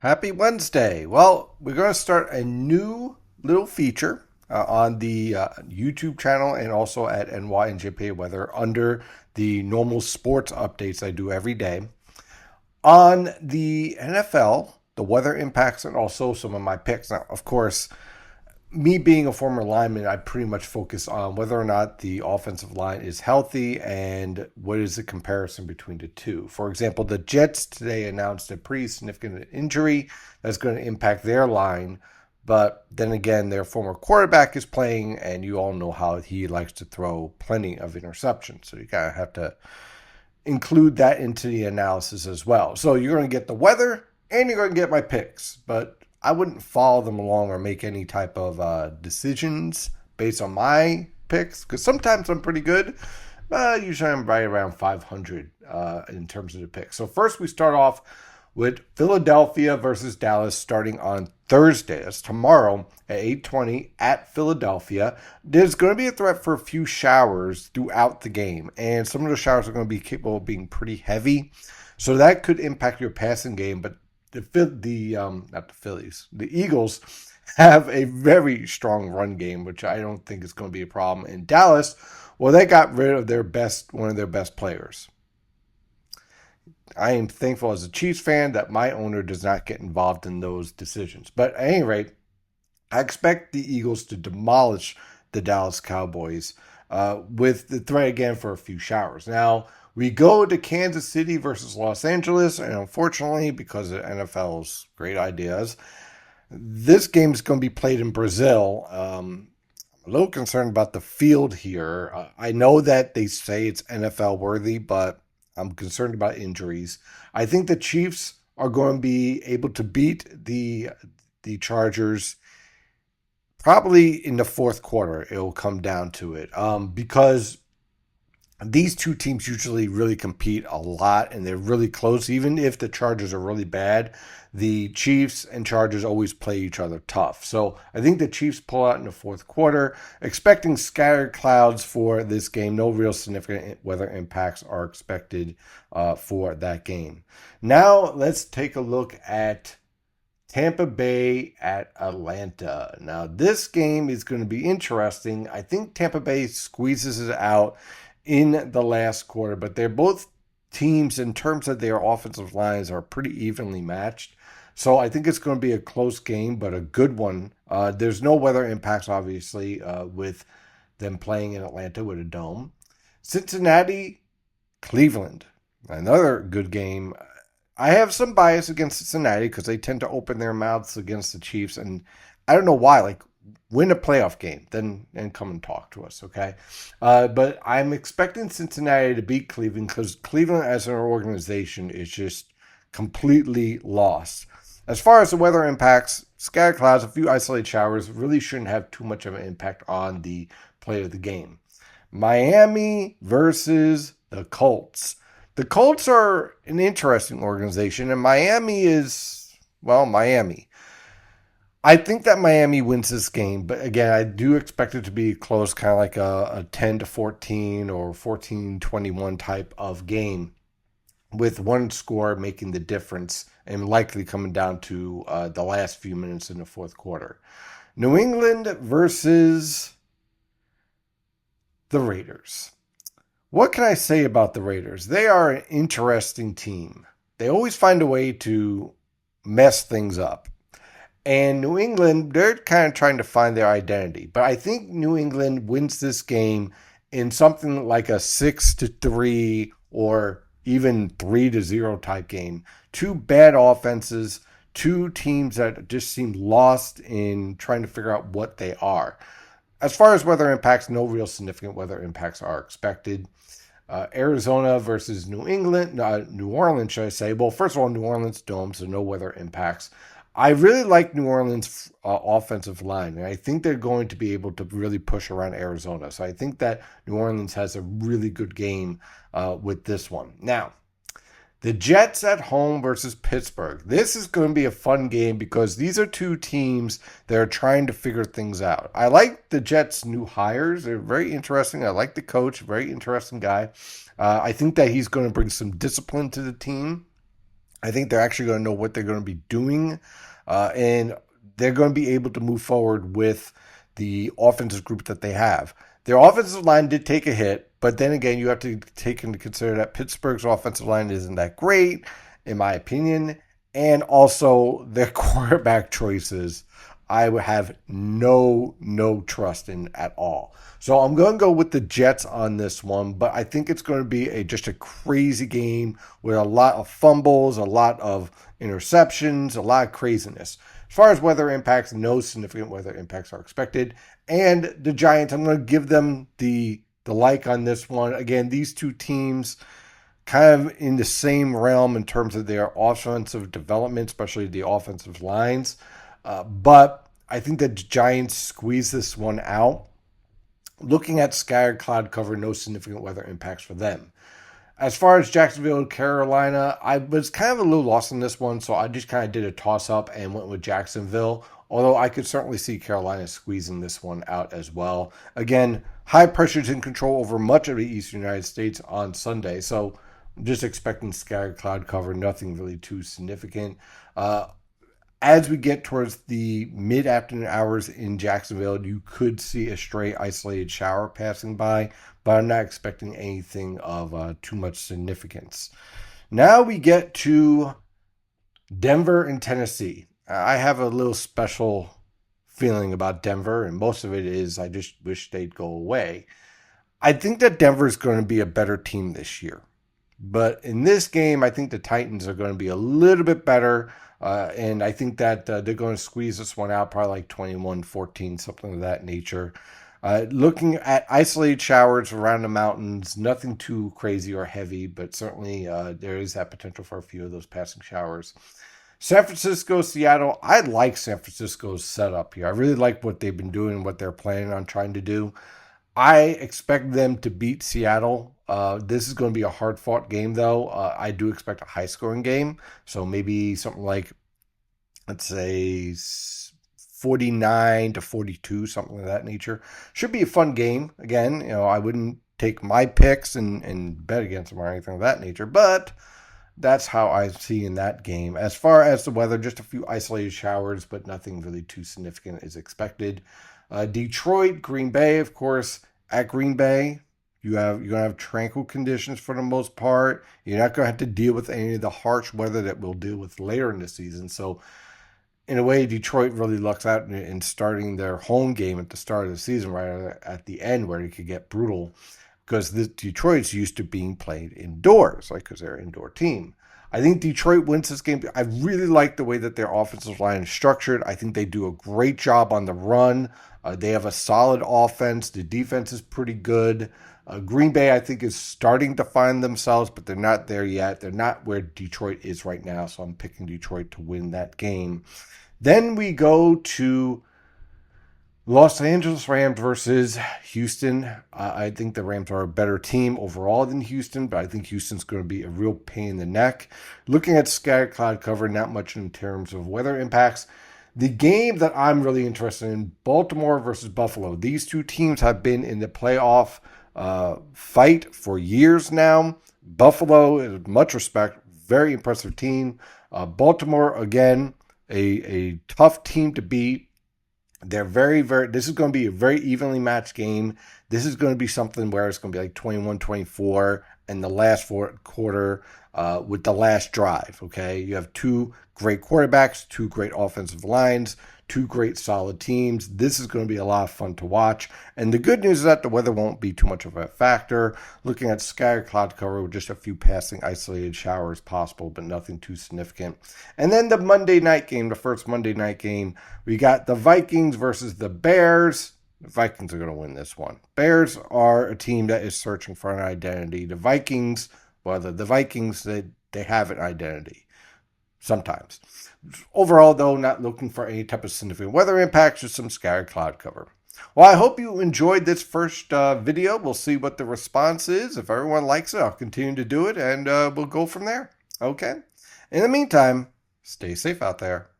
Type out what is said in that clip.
Happy Wednesday. Well, we're going to start a new little feature on the YouTube channel and also at NYNJPA Weather under the normal sports updates I do every day. On the NFL, the weather impacts, and also some of my picks. Now, of course, me being a former lineman, I pretty much focus on whether or not the offensive line is healthy and what is the comparison between the two. For example, the Jets today announced a pretty significant injury that's going to impact their line. But then again, their former quarterback is playing, and you all know how he likes to throw plenty of interceptions. So you kind of have to include that into the analysis as well. So you're going to get the weather and you're going to get my picks. But I wouldn't follow them along or make any type of decisions based on my picks because sometimes I'm pretty good. But usually I'm right around 500 in terms of the picks. So first we start off with Philadelphia versus Dallas starting on Thursday. That's tomorrow at 8:20 at Philadelphia. There's going to be a threat for a few showers throughout the game, and some of the showers are going to be capable of being pretty heavy. So that could impact your passing game, but not the Phillies, the Eagles have a very strong run game, which I don't think is going to be a problem. In Dallas, well, they got rid of one of their best players. I am thankful as a Chiefs fan that my owner does not get involved in those decisions. But at any rate, I expect the Eagles to demolish the Dallas Cowboys with the threat again for a few showers. Now, we go to Kansas City versus Los Angeles, and unfortunately, because of NFL's great ideas, this game is going to be played in Brazil. I'm a little concerned about the field here. I know that they say it's NFL worthy, but I'm concerned about injuries. I think the Chiefs are going to be able to beat the Chargers probably in the fourth quarter. It will come down to it because these two teams usually really compete a lot and they're really close. Even if the Chargers are really bad, the Chiefs and Chargers always play each other tough. So I think the Chiefs pull out in the fourth quarter, expecting scattered clouds for this game. No real significant weather impacts are expected for that game. Now let's take a look at Tampa Bay at Atlanta. Now, this game is going to be interesting. I think Tampa Bay squeezes it out in the last quarter, but they're both teams in terms of their offensive lines are pretty evenly matched. So I think it's going to be a close game, but a good one. There's no weather impacts, obviously, with them playing in Atlanta with a dome. Cincinnati, Cleveland, another good game. I have some bias against Cincinnati because they tend to open their mouths against the Chiefs, and I don't know why. Like, win a playoff game, then and come and talk to us, okay? But I'm expecting Cincinnati to beat Cleveland because Cleveland as an organization is just completely lost. As far as the weather impacts, scattered clouds, a few isolated showers really shouldn't have too much of an impact on the play of the game. Miami versus the Colts. The Colts are an interesting organization, and Miami is, well, Miami. I think that Miami wins this game, but again, I do expect it to be close, kind of like a 10 to 14 or 14-21 type of game, with one score making the difference and likely coming down to the last few minutes in the fourth quarter. New England versus the Raiders. What can I say about the Raiders? They are an interesting team. They always find a way to mess things up. And New England, they're kind of trying to find their identity. But I think New England wins this game in something like a 6-3 or even 3-0 type game. Two bad offenses, two teams that just seem lost in trying to figure out what they are. As far as weather impacts, no real significant weather impacts are expected. Arizona versus New Orleans, should I say. Well, first of all, New Orleans dome, so no weather impacts. I really like New Orleans' offensive line, and I think they're going to be able to really push around Arizona. So I think that New Orleans has a really good game with this one. Now, the Jets at home versus Pittsburgh. This is going to be a fun game because these are two teams that are trying to figure things out. I like the Jets' new hires. They're very interesting. I like the coach, very interesting guy. I think that he's going to bring some discipline to the team. I think they're actually going to know what they're going to be doing, and they're going to be able to move forward with the offensive group that they have. Their offensive line did take a hit, but then again, you have to take into consider that Pittsburgh's offensive line isn't that great, in my opinion, and also their quarterback choices. I would have no trust in at all. So I'm going to go with the Jets on this one, but I think it's going to be just a crazy game with a lot of fumbles, a lot of interceptions, a lot of craziness. As far as weather impacts, no significant weather impacts are expected. And the Giants, I'm going to give them the like on this one. Again, these two teams kind of in the same realm in terms of their offensive development, especially the offensive lines. But I think that the Giants squeeze this one out. Looking at scattered cloud cover, no significant weather impacts for them. As far as Jacksonville, Carolina, I was kind of a little lost in this one, so I just kind of did a toss up and went with Jacksonville. Although I could certainly see Carolina squeezing this one out as well. Again, high pressures in control over much of the eastern United States on Sunday, so I'm just expecting scattered cloud cover, nothing really too significant. As we get towards the mid-afternoon hours in Jacksonville, you could see a stray isolated shower passing by, but I'm not expecting anything of too much significance. Now we get to Denver and Tennessee. I have a little special feeling about Denver, and most of it is I just wish they'd go away. I think that Denver is going to be a better team this year. But in this game, I think the Titans are going to be a little bit better. And I think that they're going to squeeze this one out, probably like 21-14, something of that nature. Looking at isolated showers around the mountains, nothing too crazy or heavy, but certainly there is that potential for a few of those passing showers. San Francisco, Seattle, I like San Francisco's setup here. I really like what they've been doing and what they're planning on trying to do. I expect them to beat Seattle. This is going to be a hard-fought game, though. I do expect a high-scoring game, so maybe something like, let's say, 49-42, something of that nature. Should be a fun game. Again, I wouldn't take my picks and bet against them or anything of that nature, but that's how I see in that game. As far as the weather, just a few isolated showers, but nothing really too significant is expected. Detroit, Green Bay, of course. At Green Bay, you're gonna have tranquil conditions for the most part. You're not gonna have to deal with any of the harsh weather that we'll deal with later in the season. So, in a way, Detroit really lucks out in starting their home game at the start of the season, right at the end, where it could get brutal, because Detroit's used to being played indoors, like because they're an indoor team. I think Detroit wins this game. I really like the way that their offensive line is structured. I think they do a great job on the run. They have a solid offense. The defense is pretty good. Green Bay, I think, is starting to find themselves, but they're not there yet. They're not where Detroit is right now, so I'm picking Detroit to win that game. Then we go to Los Angeles Rams versus Houston. I think the Rams are a better team overall than Houston, but I think Houston's going to be a real pain in the neck. Looking at scattered cloud cover, not much in terms of weather impacts. The game that I'm really interested in, Baltimore versus Buffalo. These two teams have been in the playoff fight for years now. Buffalo, in much respect, very impressive team. Baltimore, again, a tough team to beat. They're this is going to be a very evenly matched game. This is going to be something where it's going to be like 21-24 in the last quarter with the last drive, okay? You have two great quarterbacks, two great offensive lines, two great solid teams. This is going to be a lot of fun to watch. And the good news is that the weather won't be too much of a factor. Looking at scattered cloud cover with just a few passing isolated showers possible, but nothing too significant. And then the Monday night game, the first Monday night game, we got the Vikings versus the Bears. The Vikings are going to win this one. Bears are a team that is searching for an identity. The Vikings, they have an identity sometimes. Overall, though, not looking for any type of significant weather impacts, just some scattered cloud cover. Well, I hope you enjoyed this first video. We'll see what the response is. If everyone likes it, I'll continue to do it, and we'll go from there. Okay? In the meantime, stay safe out there.